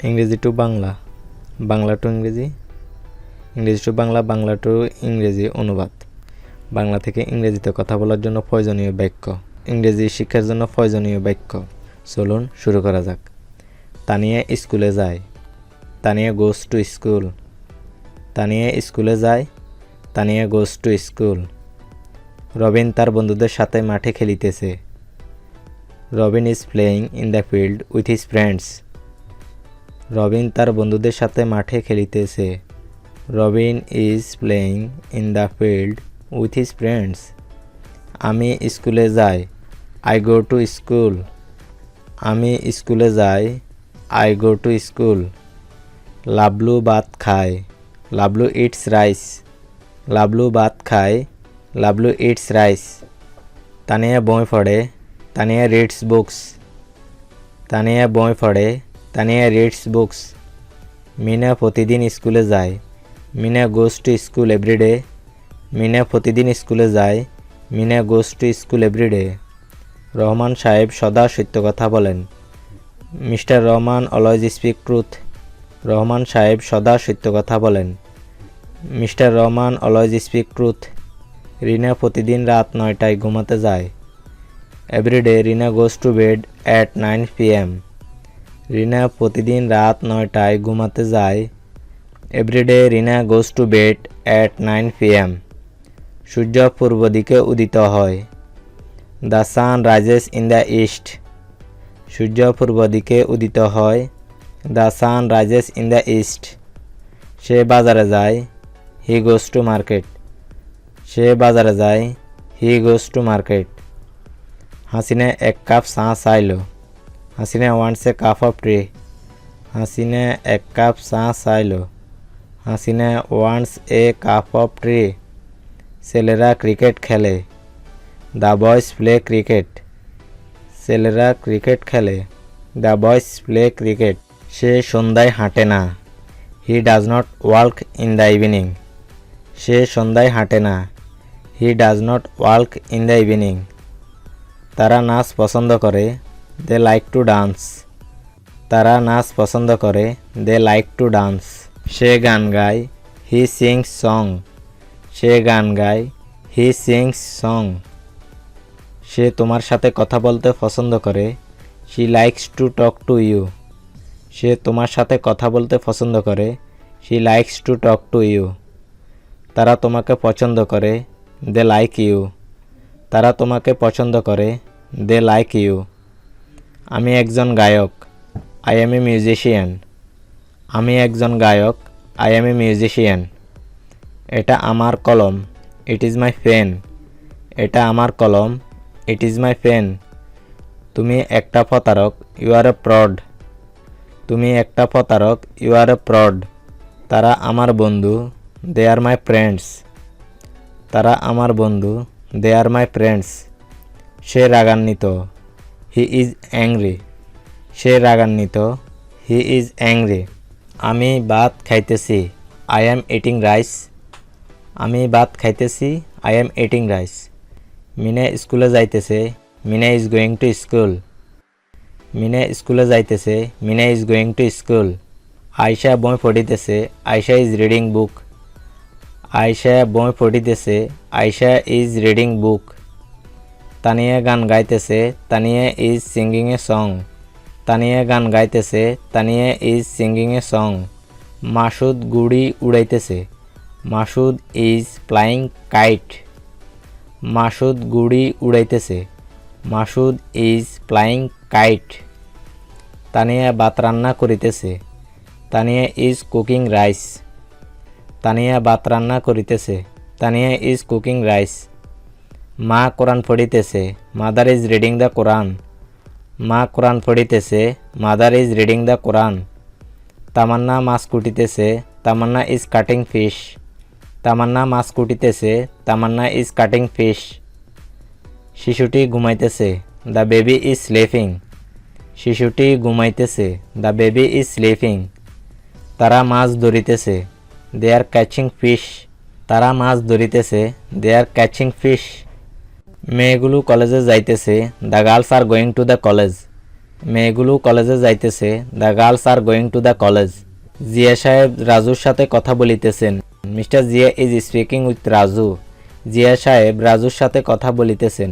ইংরেজি two Bangla, Bangla two ইংরেজি, ইংরেজি টু বাংলা, বাংলা টু ইংরেজি অনুবাদ। বাংলা থেকে ইংরেজিতে কথা বলার জন্য প্রয়োজনীয় বাক্য, ইংরেজি শিক্ষার জন্য প্রয়োজনীয় বাক্য। চলুন শুরু করা যাক। তানিয়া স্কুলে যায়। Tania goes to school. Tania স্কুলে যায়। Tania goes to school. Robin তার বন্ধুদের সাথে মাঠে খেলিতেছে। Robin is playing in the field with his friends. Robin তার বন্ধুদের সাথে মাঠে খেলিতেছে। Robin is playing in the field with his friends. আমি স্কুলে যাই। I go to school. আমি স্কুলে যাই। I go to school. Lablu ভাত খায়। Lablu eats rice. লাবলু ভাত খায়। Lablu eats rice. তানিয়া বই পড়ে। Tania reads books. তানিয়া বই পড়ে। Tania reads books. মিনা প্রতিদিন স্কুলে যায়। Mina goes to school everyday. Mina প্রতিদিন স্কুলে যায়। Mina goes to school everyday. Rahman সাহেব সদা সত্য কথা বলেন। Mister Rahman always speak truth. Rahman সাহেব সদা সত্য কথা বলেন। Mister Rahman always speak truth. Rina প্রতিদিন রাত 9টায় ঘুমাতে যায়। Everyday Rina goes to bed at 9 PM। Rina প্রতিদিন রাত 9টায় ঘুমাতে যায়। Everyday Rina goes to bed at 9 PM। সূর্য পূর্ব দিকে উদিত হয়। The sun rises in the east. সূর্য পূর্ব দিকে উদিত হয়। The sun rises in the east. সে বাজারে যায়। He goes to market. সে বাজারে যায়। He goes to market. Hasina এক কাপ চা চাইল। Hasina wants a cup of tea. Hasina এক কাপ চা চাইল। Hasina wants a cup of tea. ছেলেরা ক্রিকেট খেলে। The boys play cricket. ছেলেরা ক্রিকেট খেলে। The boys play cricket. সে সন্ধ্যায় হাঁটে না। He does not walk in the evening. সে সন্ধ্যায় হাঁটে না। He does not walk in the evening. তারা নাচ পছন্দ করে। They like to dance. তারা নাচ পছন্দ করে। They like to dance. সে গান গায়। হি সিংস সং। সে গান গায়। হি সিংস সং। সে তোমার সাথে কথা বলতে পছন্দ করে। She likes to talk to you. সে তোমার সাথে কথা বলতে পছন্দ করে। She likes to talk to you. তারা তোমাকে পছন্দ করে। They like you. তারা তোমাকে পছন্দ করে। They like you. আমি একজন গায়ক। I am a musician. আমি একজন গায়ক। I am a musician. এটা আমার কলম। It is my pen. এটা আমার কলম। It is my pen. তুমি একটা প্রতারক। You are a fraud. তুমি একটা প্রতারক। You are a fraud. তারা আমার বন্ধু। They are my friends. তারা আমার বন্ধু। They are my friends. সে রাগান্বিত। He is angry. সে রাগান্বিত। He is angry. আমি ভাত খাইতেছি। I am eating rice. আমি ভাত খাইতেছি। I am eating rice. Mina স্কুলে যাইতেছে। Mina is going to school. Mina স্কুলে যাইতেছে। Mina is going to school. Ayesha বই পড়িতেছে। Ayesha is reading book. Ayesha বই পড়িতেছে। Ayesha is reading book. Tania গান গাইতেছে। Tania is singing a song. Tania গান গাইতেছে। Tania is singing a song. Masud গুড়ি উড়াইতেছে। Masud is flying kite. Masud গুড়ি উড়াইতেছে। Masud is flying kite. Tania ভাত রান্না করিতেছে। Tania is cooking rice. Tania ভাত রান্না করিতেছে। Tania is cooking rice. মা কোরআন পড়িতেছে। Mother is reading the Quran. মা কোরআন পড়িতেছে। Mother is reading the Quran. Tamanna মাছ কুটিতেছে। Tamanna is cutting fish. Tamanna মাছ কুটিতেছে। Tamanna is cutting fish. শিশুটি ঘুমাইতেছে। The baby is sleeping. শিশুটি ঘুমাইতেছে। The baby is sleeping. তারা মাছ ধরিতেছে। দে আর ক্যাচিং ফিশ। তারা মাছ ধরিতেছে। দে আর ক্যাচিং ফিশ। মেয়েগুলো কলেজে যাইতেছে। The girls are going to the college. মেয়েগুলো কলেজে যাইতেছে। The girls are going to the college. Zia সাহেব রাজুর সাথে কথা বলিতেছেন। Mister Zia is speaking with Raju. Zia সাহেব রাজুর সাথে কথা বলিতেছেন।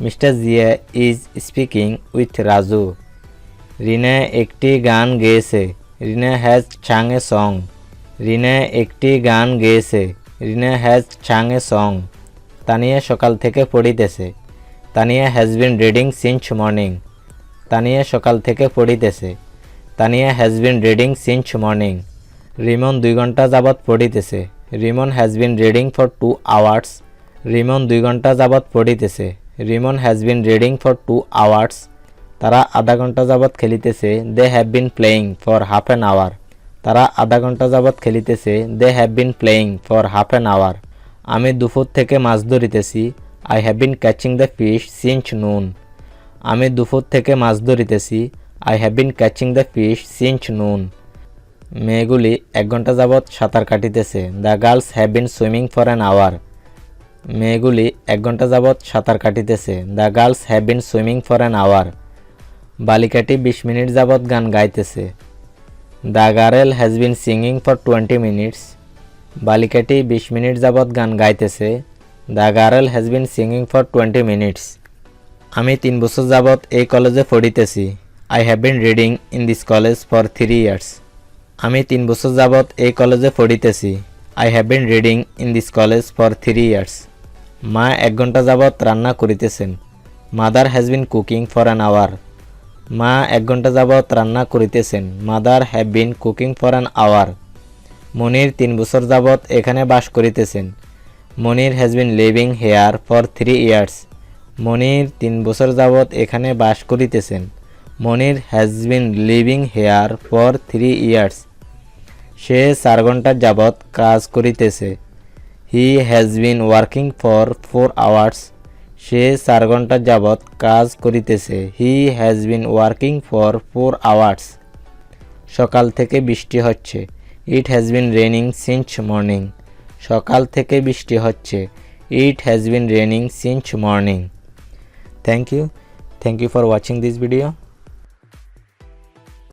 Mister Zia is speaking with Raju. Rina একটি গান গেয়েছে। Rina has sung a song. রিনা একটি গান গেয়েছে। Rina has sung a song. Tania সকাল থেকে পড়িতেছে। Tania has been reading since morning. Tania সকাল থেকে পড়িতেছে। Tania has been reading since morning. Rimon 2 ঘন্টা যাবৎ পড়িতেছে। Rimon has been reading for 2 hours. Rimon 2 ঘন্টা যাবৎ পড়িতেছে। Rimon has been reading for 2 hours. তারা আধা ঘন্টা যাবৎ খেলিতেছে। They have been playing for half an hour. তারা আধা ঘন্টা যাবৎ খেলিতেছে। They have been playing for half an hour. আমি দুপুর থেকে মাছ ধরিতেছি। I have been catching the fish since noon. আমি দুপুর থেকে মাছ ধরিতেছি। I have been catching the fish since noon. মেয়েগুলি 1 ঘন্টা যাবৎ সাঁতার কাটিতেছে। The girls have been swimming for an hour. মেয়েগুলি 1 ঘন্টা যাবৎ সাঁতার কাটিতেছে। The girls have been swimming for an hour. বালিকাটি 20 মিনিট যাবৎ গান গাইতেছে। The girl has been singing for 20 minutes. বালিকাটি 20 মিনিট যাবৎ গান গাইতেছে। The girl has been singing for 20 minutes. আমি 3 বছর যাবৎ এই কলেজে পড়িতেছি। I have been reading in this college for 3 years. আমি 3 বছর যাবৎ এই কলেজে পড়িতেছি। I have been reading in this college for 3 years. মা 1 ঘন্টা যাবৎ রান্না করিতেছেন। Mother has been cooking for an hour. মা 1 ঘন্টা যাবৎ রান্না করিতেছেন। Mother have been cooking for an hour. Monir 3 বছর যাবৎ এখানে বাস করিতেছেন। Monir has been living here for 3 years. Monir 3 বছর যাবৎ এখানে বাস করিতেছেন। Monir has been living here for 3 years. সে 4 ঘন্টা যাবৎ কাজ করিতেছে। He has been working for 4 hours. সে 4 ঘন্টা যাবৎ কাজ করিতেছে। He has been working for 4 hours. সকাল থেকে বৃষ্টি হচ্ছে। It has been raining since morning. সকাল থেকে বৃষ্টি হচ্ছে। It has been raining since morning. Thank you for watching this video.